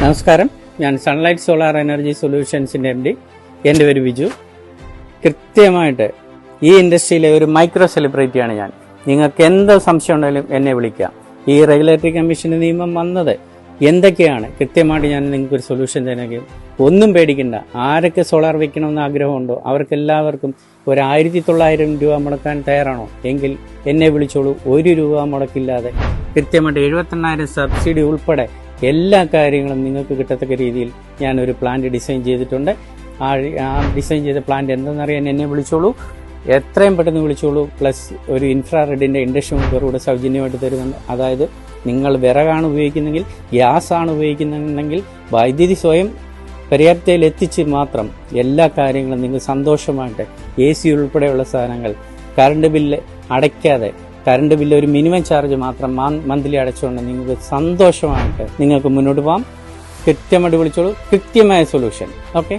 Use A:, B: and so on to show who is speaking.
A: നമസ്കാരം, ഞാൻ sunlight solar energy സൊല്യൂഷൻസിൻ്റെ MD. എൻ്റെ പേര് ബിജു. കൃത്യമായിട്ട് ഈ ഇൻഡസ്ട്രിയിലെ ഒരു മൈക്രോ സെലിബ്രിറ്റിയാണ് ഞാൻ. നിങ്ങൾക്ക് എന്ത് സംശയം ഉണ്ടെങ്കിലും എന്നെ വിളിക്കാം. ഈ റെഗുലേറ്ററി കമ്മീഷൻ്റെ നിയമം വന്നത് എന്തൊക്കെയാണ് കൃത്യമായിട്ട് ഞാൻ നിങ്ങൾക്കൊരു സൊല്യൂഷൻ തരാമെങ്കിൽ ഒന്നും പേടിക്കണ്ട. ആരൊക്കെ സോളാർ വയ്ക്കണമെന്ന് ആഗ്രഹമുണ്ടോ അവർക്കെല്ലാവർക്കും ഒരു 1900 രൂപ മുടക്കാൻ തയ്യാറാണോ എങ്കിൽ എന്നെ വിളിച്ചോളൂ. 1 രൂപ മുടക്കില്ലാതെ കൃത്യമായിട്ട് 78,000 സബ്സിഡി ഉൾപ്പെടെ എല്ലാ കാര്യങ്ങളും നിങ്ങൾക്ക് കിട്ടത്തക്ക രീതിയിൽ ഞാനൊരു പ്ലാന്റ് ഡിസൈൻ ചെയ്തിട്ടുണ്ട്. ആ ഡിസൈൻ ചെയ്ത പ്ലാന്റ് എന്തെന്നറിയാൻ എന്നെ വിളിച്ചോളൂ. എത്രയും പെട്ടെന്ന് വിളിച്ചോളൂ. പ്ലസ് ഒരു ഇൻഫ്രാറെഡിൻ്റെ ഇൻഡക്ഷൻ കുക്കർ കൂടെ സൗജന്യമായിട്ട് തരുന്നുണ്ട്. അതായത് നിങ്ങൾ വിറകാണ് ഉപയോഗിക്കുന്നെങ്കിൽ, ഗ്യാസ് ആണ് ഉപയോഗിക്കുന്നുണ്ടെങ്കിൽ വൈദ്യുതി സ്വയം പര്യാപ്തയിൽ എത്തിച്ച് മാത്രം എല്ലാ കാര്യങ്ങളും നിങ്ങൾ സന്തോഷമായിട്ട് AC ഉൾപ്പെടെയുള്ള സാധനങ്ങൾ കറണ്ട് ബില്ല് അടയ്ക്കാതെ, കറണ്ട് ബില്ല് ഒരു മിനിമം ചാർജ് മാത്രം മന്ത്ലി അടച്ചുകൊണ്ട് നിങ്ങൾക്ക് സന്തോഷമായിട്ട് നിങ്ങൾക്ക് മുന്നോട്ട് പോകാം. കൃത്യമായിട്ട് വിളിച്ചോളൂ. കൃത്യമായ സൊല്യൂഷൻ. ഓക്കെ.